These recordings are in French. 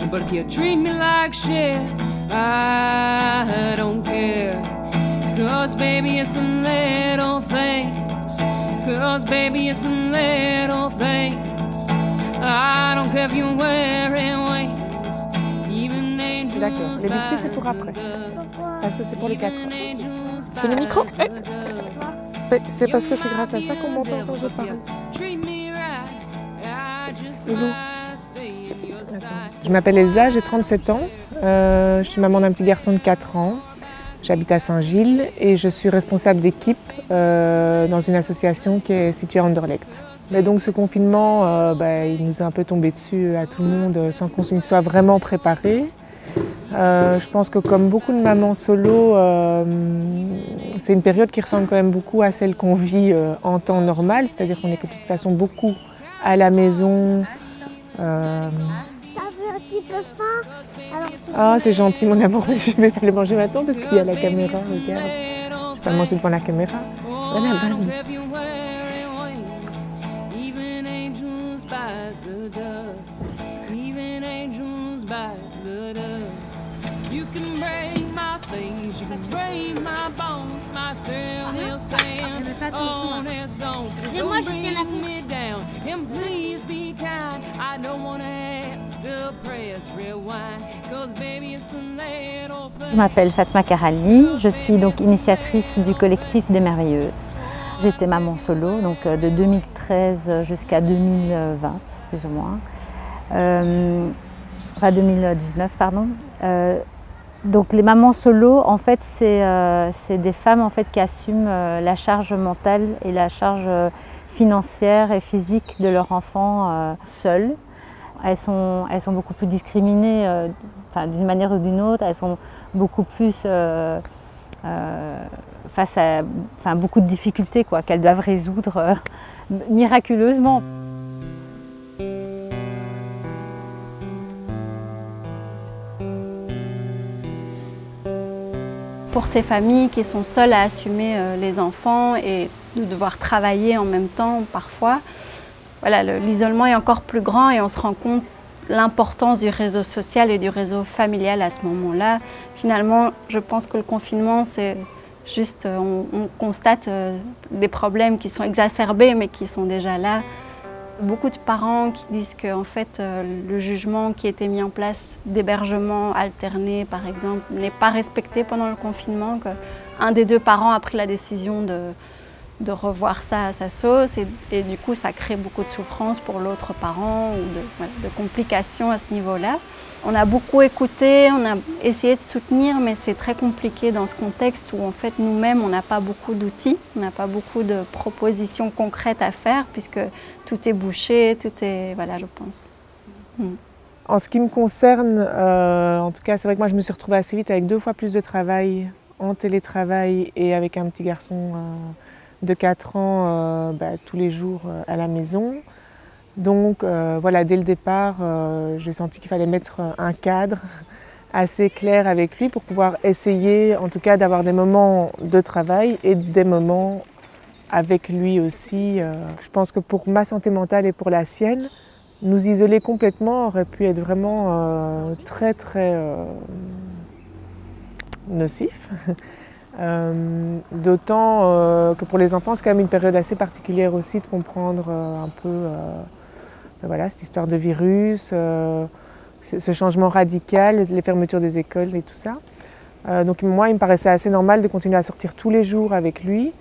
But if you treat me like shit, I don't care. Cause baby it's the little things. Cause baby it's the little things. I don't care if you're wearing wings. Even angels. D'accord, les biscuits c'est pour après. Parce que c'est pour les 4 ans. C'est le micro? C'est parce que c'est grâce à ça qu'on m'entend quand je parle. Je m'appelle Elsa, j'ai 37 ans. Je suis maman d'un petit garçon de 4 ans. J'habite à Saint-Gilles et je suis responsable d'équipe dans une association qui est située à Anderlecht. Mais donc ce confinement, il nous est un peu tombé dessus à tout le monde sans qu'on y soit vraiment préparé. Je pense que comme beaucoup de mamans solo, c'est une période qui ressemble quand même beaucoup à celle qu'on vit en temps normal, c'est-à-dire qu'on est de toute façon beaucoup à la maison. Ah, c'est gentil mon amour, mais je vais pas le manger maintenant parce qu'il y a la caméra, regarde. Je vais pas le manger devant la caméra. Voilà, voilà. Et moi je tiens la fourche. Je m'appelle Fatma Karali, je suis donc initiatrice du collectif des Merveilleuses. J'étais maman solo, donc de 2013 jusqu'à 2020, plus ou moins. Enfin 2019, pardon. Donc les mamans solo, en fait, c'est des femmes en fait, qui assument la charge mentale et la charge financière et physique de leur enfant seules. Elles sont beaucoup plus discriminées d'une manière ou d'une autre, elles sont beaucoup plus face à beaucoup de difficultés qu'elles doivent résoudre miraculeusement. Pour ces familles qui sont seules à assumer les enfants et de devoir travailler en même temps parfois, voilà, l'isolement est encore plus grand et on se rend compte l'importance du réseau social et du réseau familial à ce moment-là. Finalement, je pense que le confinement, c'est juste, on constate des problèmes qui sont exacerbés mais qui sont déjà là. Beaucoup de parents qui disent que en fait, le jugement qui était mis en place d'hébergement alterné, par exemple, n'est pas respecté pendant le confinement, qu'un des deux parents a pris la décision de revoir ça à sa sauce et du coup, ça crée beaucoup de souffrance pour l'autre parent ou de complications à ce niveau-là. On a beaucoup écouté, on a essayé de soutenir, mais c'est très compliqué dans ce contexte où en fait nous-mêmes on n'a pas beaucoup d'outils, on n'a pas beaucoup de propositions concrètes à faire puisque tout est bouché, tout est, voilà, je pense. En ce qui me concerne, en tout cas c'est vrai que moi je me suis retrouvée assez vite avec 2 fois plus de travail en télétravail et avec un petit garçon de 4 ans tous les jours à la maison. Donc voilà, dès le départ, j'ai senti qu'il fallait mettre un cadre assez clair avec lui pour pouvoir essayer en tout cas d'avoir des moments de travail et des moments avec lui aussi. Je pense que pour ma santé mentale et pour la sienne, nous isoler complètement aurait pu être vraiment très nocif. D'autant que pour les enfants, c'est quand même une période assez particulière aussi de comprendre un peu voilà, cette histoire de virus, ce changement radical, les fermetures des écoles et tout ça. Donc moi, il me paraissait assez normal de continuer à sortir tous les jours avec lui.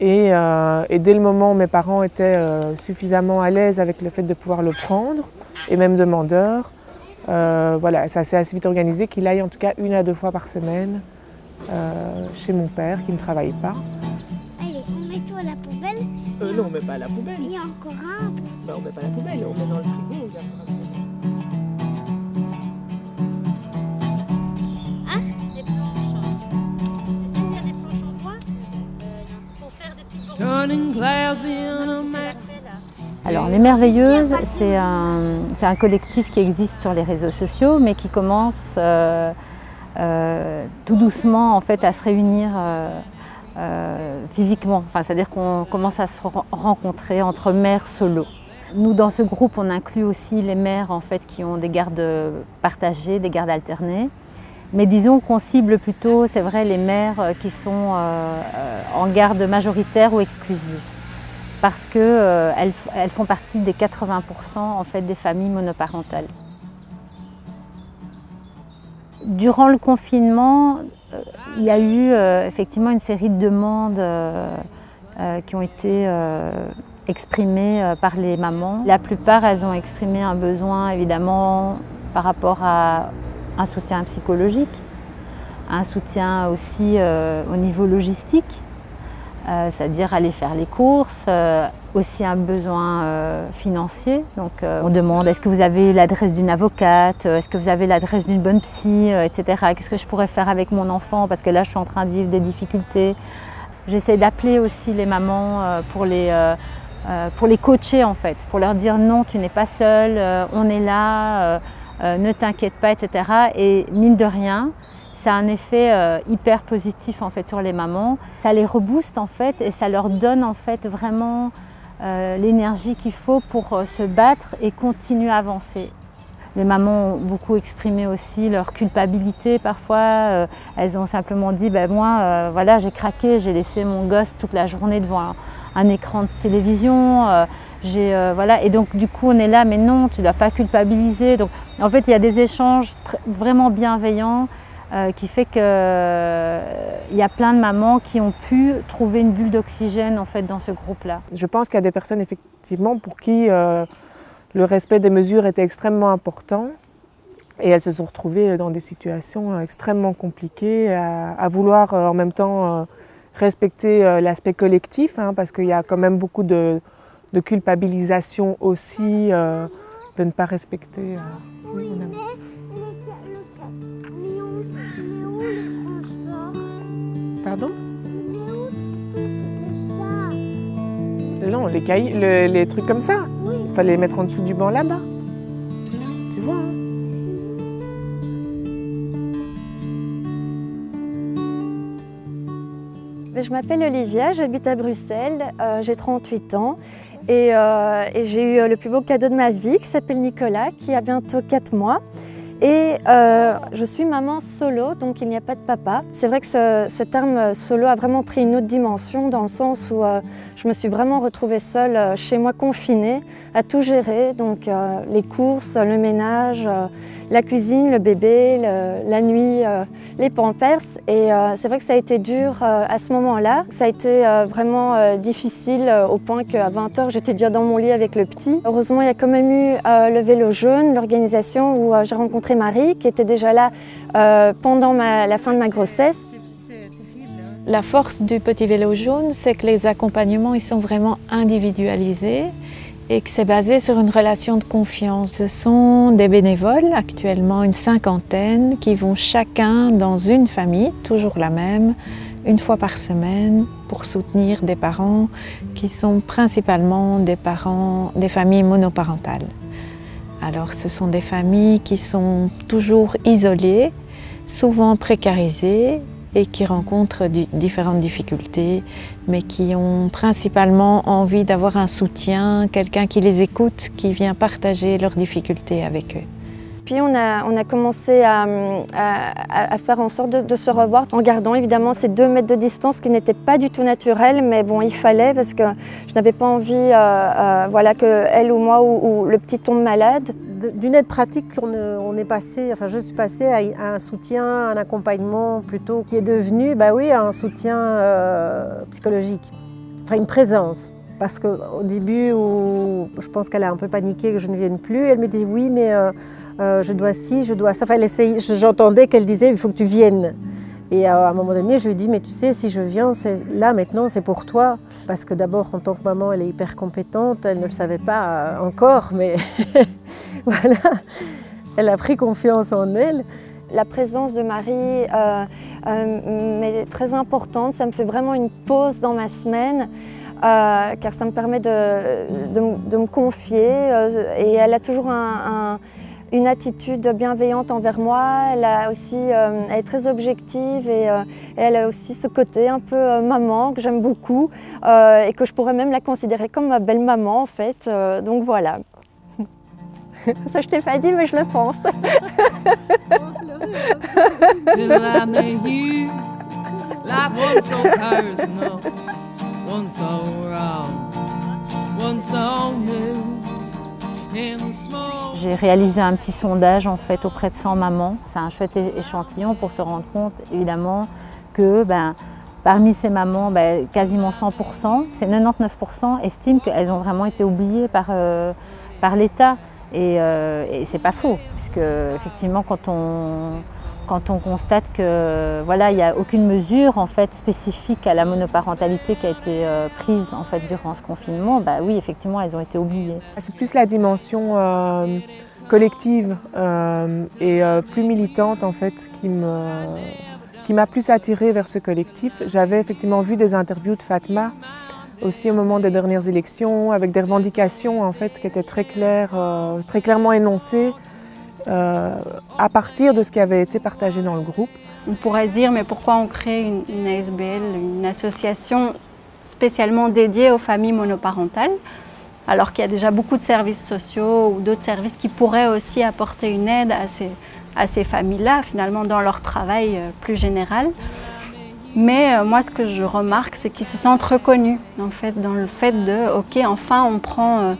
Et dès le moment où mes parents étaient suffisamment à l'aise avec le fait de pouvoir le prendre, et même demandeur, voilà, ça s'est assez vite organisé qu'il aille en tout cas 1 à 2 fois par semaine chez mon père qui ne travaille pas. Allez, on met tout à la poubelle. Non, on ne met pas à la poubelle. Il y a encore un. On ne met pas à la poubelle, on met dans le frigo. Ah, des planches. C'est ça, il y a des planches en bois pour faire des petits bordels. Alors, Les Merveilleuses, c'est un collectif qui existe sur les réseaux sociaux, mais qui commence tout doucement en fait, à se réunir physiquement. Enfin, c'est-à-dire qu'on commence à se rencontrer entre mères solo. Nous, dans ce groupe, on inclut aussi les mères en fait, qui ont des gardes partagées, des gardes alternées. Mais disons qu'on cible plutôt, c'est vrai, les mères qui sont en garde majoritaire ou exclusive. Parce qu'elles font partie des 80% en fait, des familles monoparentales. Durant le confinement, il y a eu effectivement une série de demandes qui ont été exprimées par les mamans. La plupart, elles ont exprimé un besoin évidemment par rapport à un soutien psychologique, un soutien aussi au niveau logistique, c'est-à-dire aller faire les courses, aussi un besoin financier. Donc on demande est-ce que vous avez l'adresse d'une avocate, est-ce que vous avez l'adresse d'une bonne psy, etc. Qu'est-ce que je pourrais faire avec mon enfant parce que là je suis en train de vivre des difficultés. J'essaie d'appeler aussi les mamans pour les coacher en fait, pour leur dire non, tu n'es pas seule, on est là, ne t'inquiète pas, etc. Et mine de rien, ça a un effet hyper positif en fait sur les mamans. Ça les rebooste en fait et ça leur donne en fait vraiment l'énergie qu'il faut pour se battre et continuer à avancer. Les mamans ont beaucoup exprimé aussi leur culpabilité parfois. Elles ont simplement dit ben moi voilà, j'ai craqué, j'ai laissé mon gosse toute la journée devant un écran de télévision. Voilà. Et donc du coup on est là, mais non, tu ne dois pas culpabiliser. Donc en fait il y a des échanges vraiment bienveillants qui fait qu'il y a plein de mamans qui ont pu trouver une bulle d'oxygène en fait, dans ce groupe-là. Je pense qu'il y a des personnes effectivement pour qui le respect des mesures était extrêmement important et elles se sont retrouvées dans des situations extrêmement compliquées à vouloir en même temps respecter l'aspect collectif hein, parce qu'il y a quand même beaucoup de culpabilisation aussi de ne pas respecter. Pardon? Non, les cailloux, les trucs comme ça. Il fallait les mettre en dessous du banc là-bas. Tu vois, hein? Je m'appelle Olivia, j'habite à Bruxelles, j'ai 38 ans et j'ai eu le plus beau cadeau de ma vie qui s'appelle Nicolas, qui a bientôt 4 mois. Et je suis maman solo, donc il n'y a pas de papa. C'est vrai que ce terme solo a vraiment pris une autre dimension dans le sens où je me suis vraiment retrouvée seule chez moi confinée à tout gérer. Donc les courses, le ménage, la cuisine, le bébé, la nuit, les pampers. Et c'est vrai que ça a été dur à ce moment-là. Ça a été vraiment difficile au point qu'à 20 h, j'étais déjà dans mon lit avec le petit. Heureusement, il y a quand même eu le Vélo Jaune, l'organisation où j'ai rencontré Marie, qui était déjà là pendant la fin de ma grossesse. La force du Petit Vélo Jaune, c'est que les accompagnements ils sont vraiment individualisés et que c'est basé sur une relation de confiance. Ce sont des bénévoles, actuellement une 50aine, qui vont chacun dans une famille, toujours la même, une fois par semaine, pour soutenir des parents qui sont principalement des familles monoparentales. Alors ce sont des familles qui sont toujours isolées, souvent précarisées et qui rencontrent différentes difficultés, mais qui ont principalement envie d'avoir un soutien, quelqu'un qui les écoute, qui vient partager leurs difficultés avec eux. Puis on a commencé à faire en sorte de se revoir en gardant évidemment ces 2 mètres de distance qui n'étaient pas du tout naturels, mais bon, il fallait parce que je n'avais pas envie voilà, qu'elle ou moi ou le petit tombe malade. D'une aide pratique, on est passé, enfin je suis passée à un soutien, un accompagnement plutôt qui est devenu, bah oui, un soutien psychologique, enfin une présence. Parce qu'au début, où je pense qu'elle a un peu paniqué que je ne vienne plus, elle me dit oui, mais je dois ci, je dois ça. Enfin, j'entendais qu'elle disait il faut que tu viennes. Et à un moment donné, je lui ai dit mais tu sais, si je viens, là maintenant, c'est pour toi. Parce que d'abord, en tant que maman, elle est hyper compétente, elle ne le savait pas encore, mais voilà, elle a pris confiance en elle. La présence de Marie est très importante, ça me fait vraiment une pause dans ma semaine. Car ça me permet de me confier et elle a toujours une attitude bienveillante envers moi. Elle est très objective et elle a aussi ce côté un peu maman que j'aime beaucoup et que je pourrais même la considérer comme ma belle-maman en fait. Donc voilà. Ça je t'ai pas dit mais je le pense. J'ai réalisé un petit sondage en fait auprès de 100 mamans. C'est un chouette échantillon pour se rendre compte évidemment que parmi ces mamans, quasiment 100%, c'est 99% estiment qu'elles ont vraiment été oubliées par l'État. Et c'est pas faux, puisque effectivement quand on constate que voilà, il n'y a aucune mesure en fait spécifique à la monoparentalité qui a été prise en fait durant ce confinement, oui effectivement elles ont été oubliées. C'est plus la dimension collective et plus militante en fait qui m'a plus attirée vers ce collectif. J'avais effectivement vu des interviews de Fatma aussi au moment des dernières élections, avec des revendications en fait qui étaient très clairement énoncées à partir de ce qui avait été partagé dans le groupe. On pourrait se dire, mais pourquoi on crée une ASBL, une association spécialement dédiée aux familles monoparentales, alors qu'il y a déjà beaucoup de services sociaux ou d'autres services qui pourraient aussi apporter une aide à ces familles-là, finalement, dans leur travail plus général. Mais moi, ce que je remarque, c'est qu'ils se sentent reconnus, en fait, dans le fait de, ok, enfin, on prend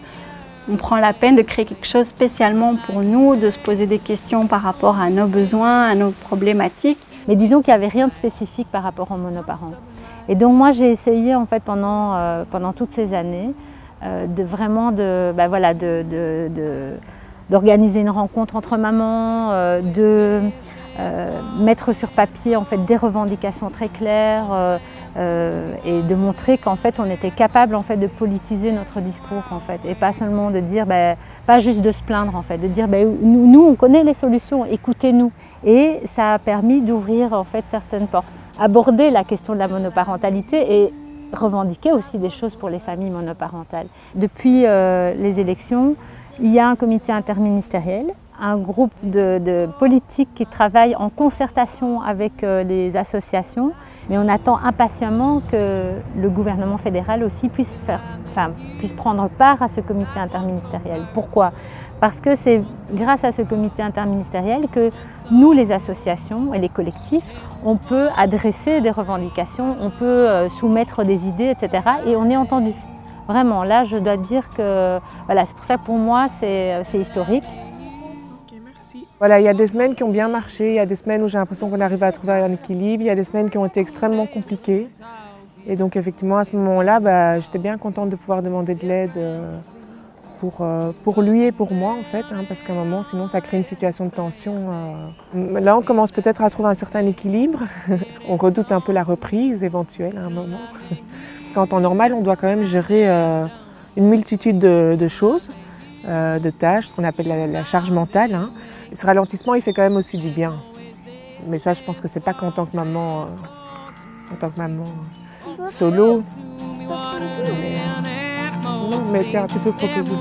la peine de créer quelque chose spécialement pour nous, de se poser des questions par rapport à nos besoins, à nos problématiques. Mais disons qu'il n'y avait rien de spécifique par rapport aux monoparents. Et donc moi, j'ai essayé, en fait, pendant toutes ces années, d'organiser une rencontre entre mamans, de mettre sur papier en fait des revendications très claires et de montrer qu'en fait on était capable en fait de politiser notre discours en fait et pas seulement de dire pas juste de se plaindre en fait, de dire nous on connaît les solutions, écoutez-nous. Et ça a permis d'ouvrir en fait certaines portes, aborder la question de la monoparentalité et revendiquer aussi des choses pour les familles monoparentales. Depuis les élections, il y a un comité interministériel, un groupe de politiques qui travaillent en concertation avec les associations, mais on attend impatiemment que le gouvernement fédéral aussi puisse prendre part à ce comité interministériel. Pourquoi? Parce que c'est grâce à ce comité interministériel que nous, les associations et les collectifs, on peut adresser des revendications, on peut soumettre des idées, etc. et on est entendu. Vraiment, là, je dois dire que voilà, c'est pour ça que pour moi, c'est historique. Okay, merci. Voilà, il y a des semaines qui ont bien marché, il y a des semaines où j'ai l'impression qu'on arrive à trouver un équilibre, il y a des semaines qui ont été extrêmement compliquées. Et donc, effectivement, à ce moment-là, j'étais bien contente de pouvoir demander de l'aide pour lui et pour moi, en fait, parce qu'à un moment, sinon, ça crée une situation de tension. Là, on commence peut-être à trouver un certain équilibre. On redoute un peu la reprise éventuelle à un moment. En temps normal, on doit quand même gérer une multitude de choses, de tâches, ce qu'on appelle la charge mentale. Ce ralentissement, il fait quand même aussi du bien. Mais ça, je pense que c'est pas qu'en tant que maman, solo. Mais tiens, tu peux proposer.